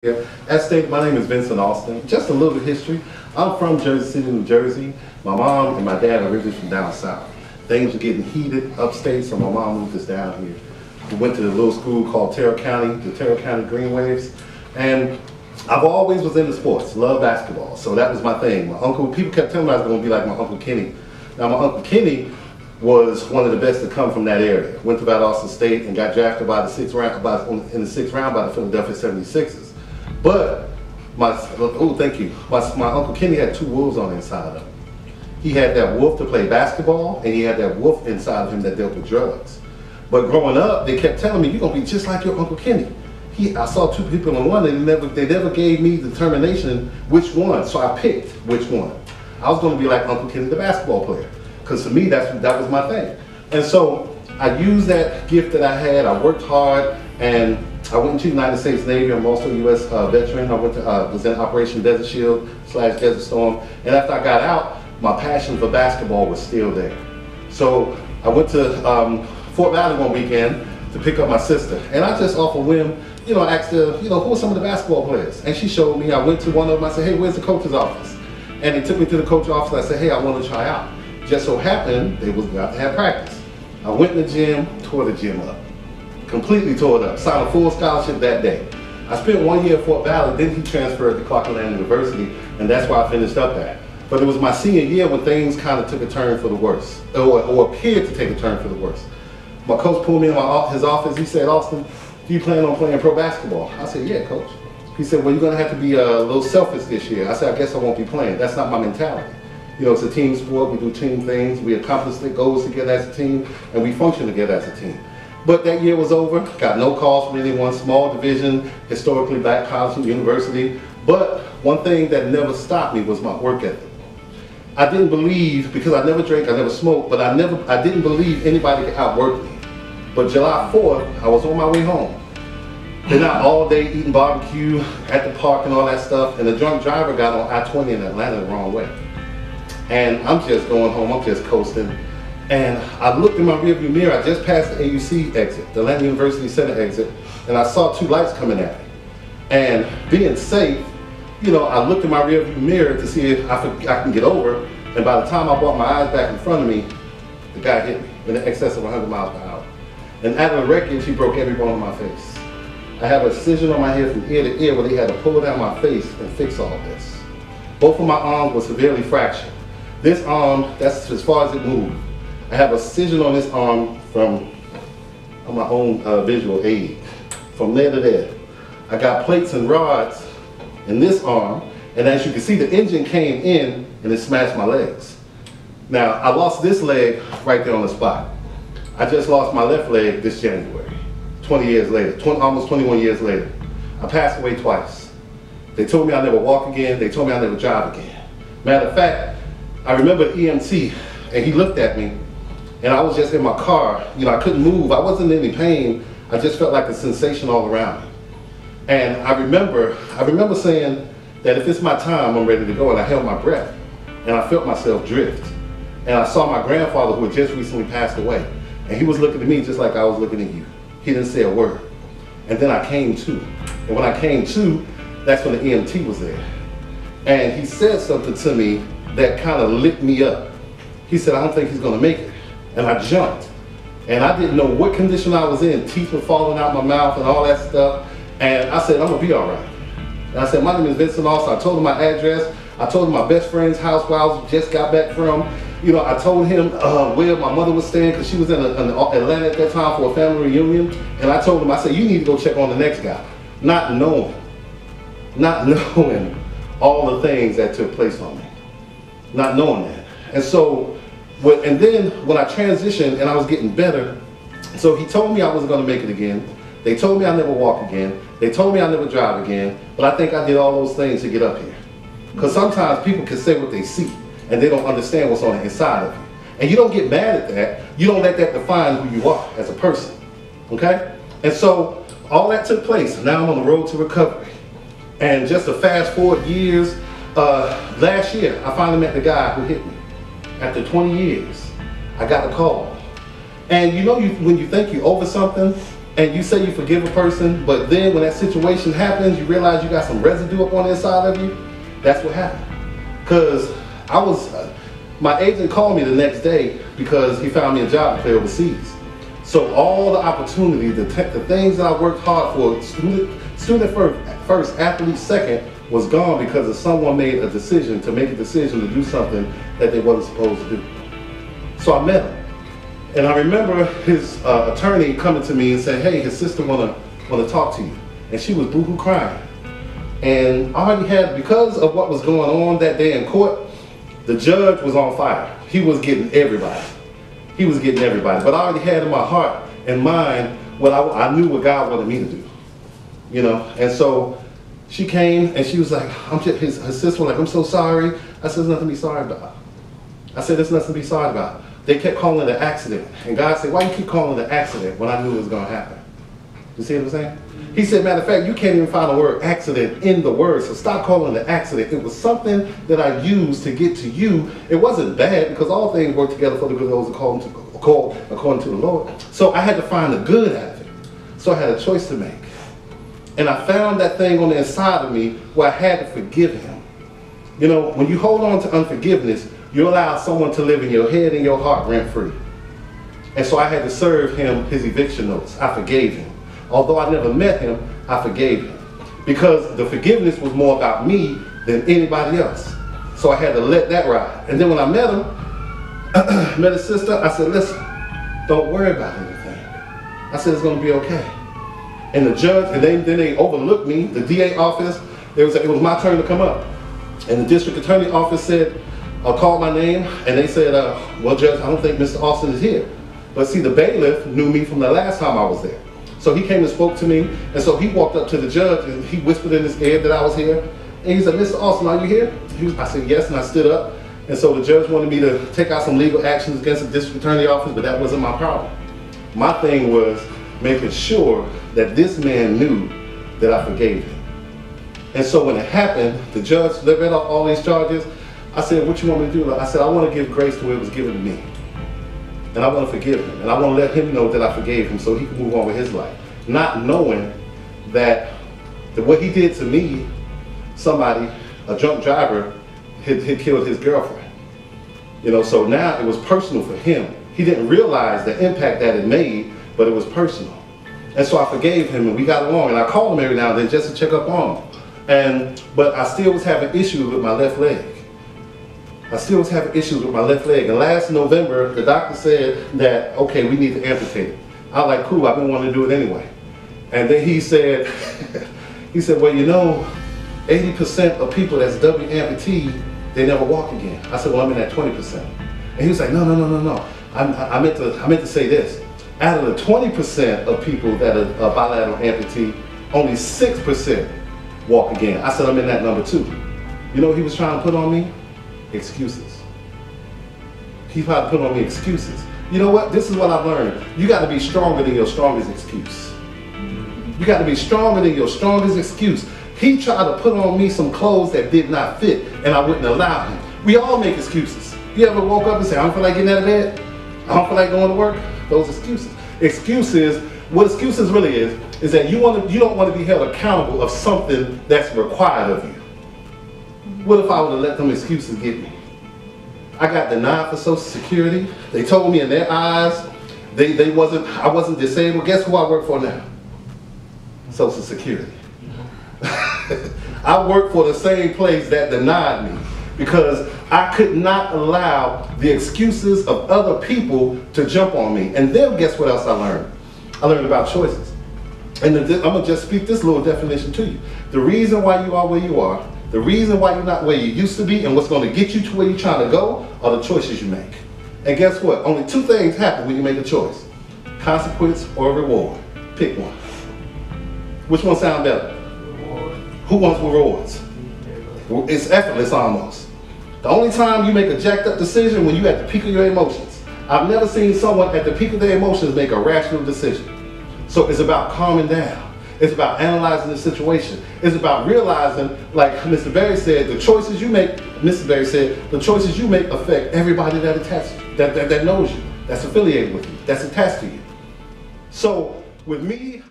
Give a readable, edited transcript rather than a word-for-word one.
Yeah. As stated, my name is Vincent Alston. Just a little bit of history. I'm from Jersey City, New Jersey. My mom and my dad are originally from down south. Things were getting heated upstate, so my mom moved us down here. We went to the little school called Terra County, the Terra County Green Waves, and I've always was into sports, loved basketball, so that was my thing. My uncle, people kept telling me I was going to be like my Uncle Kenny. Now my Uncle Kenny was one of the best to come from that area. Went to Alston State and got drafted by the sixth round, in the sixth round by the Philadelphia 76ers. But my Uncle Kenny had two wolves on the inside of him. He had that wolf to play basketball, and he had that wolf inside of him that dealt with drugs. But growing up, they kept telling me, "You're gonna be just like your Uncle Kenny." I saw two people in one, and they never gave me determination which one. So I picked which one. I was gonna be like Uncle Kenny, the basketball player, because for me that was my thing. And so I used that gift that I had. I worked hard, and I went into the United States Navy. I'm also a U.S. veteran. I was in Operation Desert Shield / Desert Storm. And after I got out, my passion for basketball was still there. So I went to Fort Valley one weekend to pick up my sister. And I just off a whim, asked her, who are some of the basketball players? And she showed me. I went to one of them. I said, "Hey, where's the coach's office?" And they took me to the coach's office. I said, "Hey, I want to try out." Just so happened, they was about to have practice. I went in the gym, tore the gym up. Completely tore it up. Signed a full scholarship that day. I spent 1 year at Fort Valley, then he transferred to Clark University, and that's where I finished up at. But it was my senior year when things kind of took a turn for the worse, or appeared to take a turn for the worse. My coach pulled me in his office. He said, "Alston, do you plan on playing pro basketball?" I said, "Yeah, coach." He said, "Well, you're going to have to be a little selfish this year." I said, "I guess I won't be playing. That's not my mentality. It's a team sport. We do team things. We accomplish the goals together as a team, and we function together as a team." But that year was over. Got no calls from anyone. Small division, historically black college and university. But one thing that never stopped me was my work ethic. I didn't believe, because I never drank, I never smoked, but I didn't believe anybody could outwork me. But July 4th, I was on my way home. Been out all day eating barbecue at the park and all that stuff, and the drunk driver got on I-20 in Atlanta the wrong way. And I'm just going home, I'm just coasting. And I looked in my rearview mirror. I just passed the AUC exit, the Atlanta University Center exit, and I saw two lights coming at me. And being safe, I looked in my rearview mirror to see if I can get over. And by the time I brought my eyes back in front of me, the guy hit me in excess of 100 miles per hour. And out of the wreckage, he broke every bone in my face. I have a incision on my head from ear to ear where they had to pull down my face and fix all this. Both of my arms were severely fractured. This arm, that's as far as it moved. I have a incision on this arm on my own visual aid, from there to there. I got plates and rods in this arm, and as you can see, the engine came in and it smashed my legs. Now, I lost this leg right there on the spot. I just lost my left leg this January, 20 years later, almost 21 years later. I passed away twice. They told me I'd never walk again. They told me I'd never drive again. Matter of fact, I remember EMT, and he looked at me, and I was just in my car. I couldn't move. I wasn't in any pain. I just felt like a sensation all around me. And I remember saying that if it's my time, I'm ready to go. And I held my breath, and I felt myself drift. And I saw my grandfather, who had just recently passed away, and he was looking at me just like I was looking at you. He didn't say a word. And then I came to. And when I came to, that's when the EMT was there. And he said something to me that kind of lit me up. He said, "I don't think he's going to make it." And I jumped. And I didn't know what condition I was in. Teeth were falling out my mouth and all that stuff. And I said, "I'm going to be all right." And I said, "My name is Vincent Alston." I told him my address. I told him my best friend's house where I just got back from. I told him where my mother was staying, because she was in Atlanta at that time for a family reunion. And I told him, I said, "You need to go check on the next guy." Not knowing all the things that took place on me. Not knowing that. And so, and then when I transitioned and I was getting better, so he told me I wasn't going to make it again. They told me I'd never walk again. They told me I'd never drive again. But I think I did all those things to get up here. Because sometimes people can say what they see, and they don't understand what's on the inside of you. And you don't get mad at that. You don't let that define who you are as a person. Okay? And so all that took place. Now I'm on the road to recovery. And just to fast forward years, last year I finally met the guy who hit me. After 20 years, I got a call. And when you think you're over something, and you say you forgive a person, but then when that situation happens, you realize you got some residue up on the inside of you. That's what happened. Because my agent called me the next day because he found me a job to play overseas. So all the opportunity, the things that I worked hard for, student first, athlete second, was gone because of someone made a decision to do something that they wasn't supposed to do. So I met him. And I remember his attorney coming to me and saying, hey, his sister wanna talk to you. And she was boohoo crying. And I already had, because of what was going on that day in court, the judge was on fire. He was getting everybody. He was getting everybody. But I already had in my heart and mind what I knew what God wanted me to do. You know, and so she came and she was like, his sister was like, I'm so sorry. I said, there's nothing to be sorry about. I said, there's nothing to be sorry about. They kept calling it an accident. And God said, why you keep calling it an accident when I knew it was going to happen? You see what I'm saying? He said, matter of fact, you can't even find the word accident in the word, so stop calling it an accident. It was something that I used to get to you. It wasn't bad because all things work together for the good of those called according to the Lord. So I had to find the good out of it. So I had a choice to make. And I found that thing on the inside of me where I had to forgive him. You know, when you hold on to unforgiveness, you allow someone to live in your head and your heart rent-free. And so I had to serve him his eviction notice. I forgave him. Although I never met him, I forgave him. Because the forgiveness was more about me than anybody else. So I had to let that ride. And then when I met him, met his sister, I said, listen, don't worry about anything. I said, it's going to be okay. And the judge, and then they overlooked me, the DA office, it was my turn to come up. And the district attorney office said, called my name, and they said, well, Judge, I don't think Mr. Alston is here. But see, the bailiff knew me from the last time I was there. So he came and spoke to me, and so he walked up to the judge, and he whispered in his ear that I was here. And he said, Mr. Alston, are you here? I said, yes, and I stood up. And so the judge wanted me to take out some legal actions against the district attorney office, but that wasn't my problem. My thing was making sure that this man knew that I forgave him. And so when it happened, the judge read off all these charges. I said, what you want me to do? I said, I want to give grace to where it was given to me. And I want to forgive him. And I want to let him know that I forgave him so he can move on with his life. Not knowing that what he did to me, somebody, a drunk driver, had killed his girlfriend. You know, so now it was personal for him. He didn't realize the impact that it made, but it was personal. And so I forgave him and we got along. And I called him every now and then just to check up on him. But I still was having issues with my left leg. And last November, the doctor said that, okay, we need to amputate it. I was like, cool, I've been wanting to do it anyway. And then he said, well, you know, 80% of people that's double amputee, they never walk again. I said, well, I'm in that 20%. And he was like, no. I meant to say this. Out of the 20% of people that are bilateral amputee, only 6% walk again. I said, I'm in that number too. You know what he was trying to put on me? Excuses. He tried to put on me excuses. You know what? This is what I've learned. You got to be stronger than your strongest excuse. You got to be stronger than your strongest excuse. He tried to put on me some clothes that did not fit, and I wouldn't allow him. We all make excuses. You ever woke up and say, I don't feel like getting out of bed? I don't feel like going to work? Those excuses. What excuses really is that you don't want to be held accountable of something that's required of you. What if I would have let them excuses get me? I got denied for Social Security. They told me in their eyes I wasn't disabled. Guess who I work for now? Social Security. I work for the same place that denied me because I could not allow the excuses of other people to jump on me. And then guess what else I learned? I learned about choices. And I'm going to just speak this little definition to you. The reason why you are where you are, the reason why you're not where you used to be, and what's going to get you to where you're trying to go are the choices you make. And guess what? Only two things happen when you make a choice. Consequence or reward. Pick one. Which one sounds better? Reward. Who wants rewards? It's effortless almost. The only time you make a jacked up decision when you're at the peak of your emotions. I've never seen someone at the peak of their emotions make a rational decision. So it's about calming down. It's about analyzing the situation. It's about realizing, like Mr. Berry said, the choices you make, Mr. Berry said, the choices you make affect everybody that knows you, that's affiliated with you, that's attached to you. So With me,